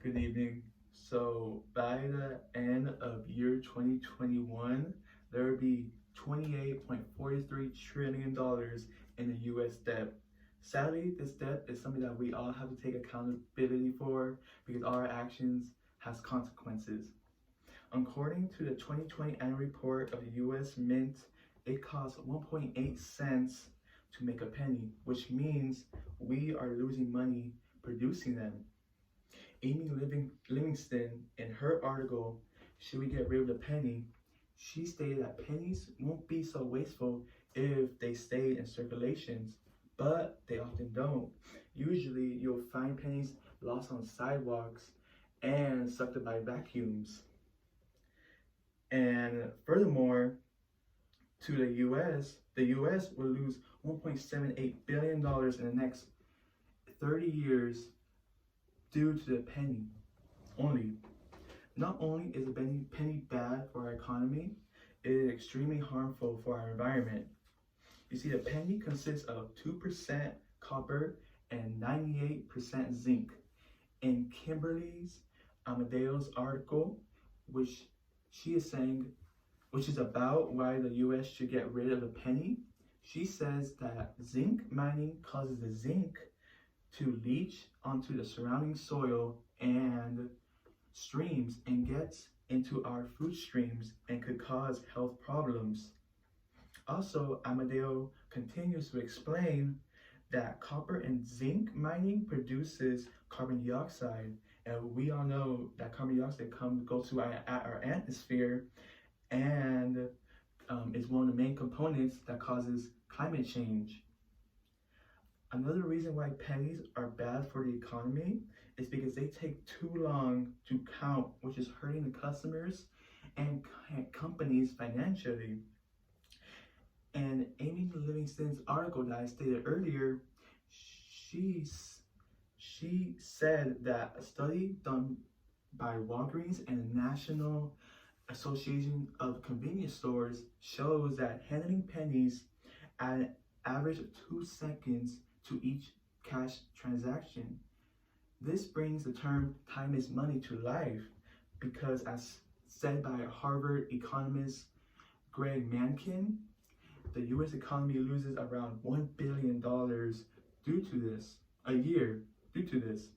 Good evening. So by the end of year 2021, there will be $28.43 trillion in the US debt. Sadly, this debt is something that we all have to take accountability for because our actions has consequences. According to the 2020 annual report of the US Mint, it costs 1.8 cents to make a penny, which means we are losing money producing them. Amy Livingston, in her article, Should We Get Rid of the Penny? She stated that pennies won't be so wasteful if they stay in circulations, but they often don't. Usually, you'll find pennies lost on sidewalks and sucked up by vacuums. And furthermore, to the US will lose $1.78 billion in the next 30 years due to the penny only. Not only is a penny bad for our economy, it is extremely harmful for our environment. You see, the penny consists of 2% copper and 98% zinc. In Kimberly's Amadeo's article, which she is saying, which is about why the US should get rid of the penny, she says that zinc mining causes the zinc to leach onto the surrounding soil and streams and gets into our food streams and could cause health problems. Also, Amadeo continues to explain that copper and zinc mining produces carbon dioxide, and we all know that carbon dioxide goes to our atmosphere and is one of the main components that causes climate change. Another reason why pennies are bad for the economy is because they take too long to count, which is hurting the customers and companies financially. And Amy Livingston's article that I stated earlier, she said that a study done by Walgreens and the National Association of Convenience Stores shows that handling pennies at an average of 2 seconds to each cash transaction. This brings the term time is money to life because, as said by Harvard economist Greg Mankin, the US economy loses around $1 billion due to this, a year due to this.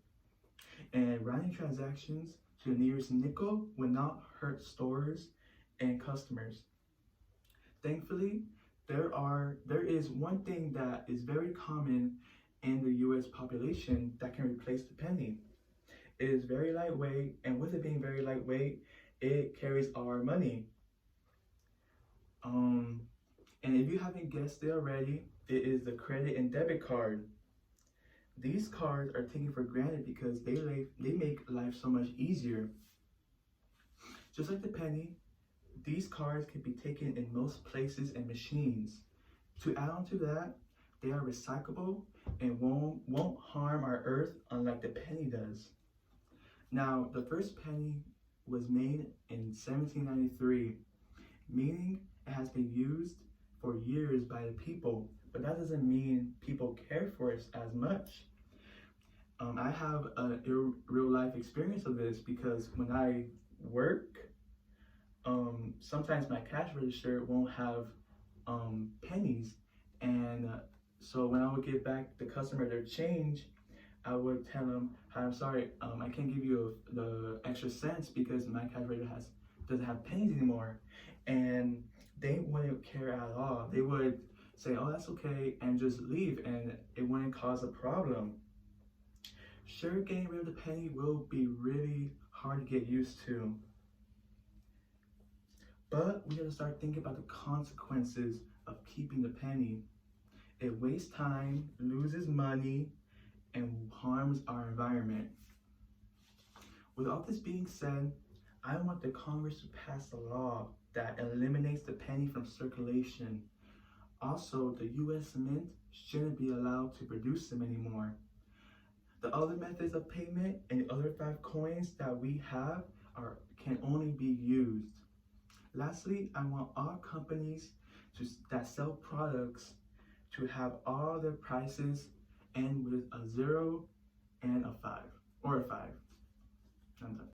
And rounding transactions to the nearest nickel will not hurt stores and customers. Thankfully, there is one thing that is very common in the US population that can replace the penny. It is very lightweight, and with it being very lightweight, it carries our money. And if you haven't guessed it already, it is the credit and debit card. These cards are taken for granted because they make life so much easier. Just like the penny, these cards can be taken in most places and machines. To add on to that, they are recyclable and won't harm our earth unlike the penny does. Now, the first penny was made in 1793, meaning it has been used for years by the people, but that doesn't mean people care for it as much. I have a real life experience of this because when I work, sometimes my cash register won't have pennies, and so when I would give back the customer their change, I would tell them, "Hi, I'm sorry, I can't give you the extra cents because my cash register doesn't have pennies anymore," and they wouldn't care at all. They would say, "Oh, that's okay," and just leave, and it wouldn't cause a problem. Sure, getting rid of the penny will be really hard to get used to. But we gotta start thinking about the consequences of keeping the penny. It wastes time, loses money, and harms our environment. With all this being said, I want the Congress to pass a law that eliminates the penny from circulation. Also, the US Mint shouldn't be allowed to produce them anymore. The other methods of payment and the other 5 coins that we have can only be used. Lastly, I want all companies that sell products to have all their prices end with a 0 and a 5, or a 5. I'm done.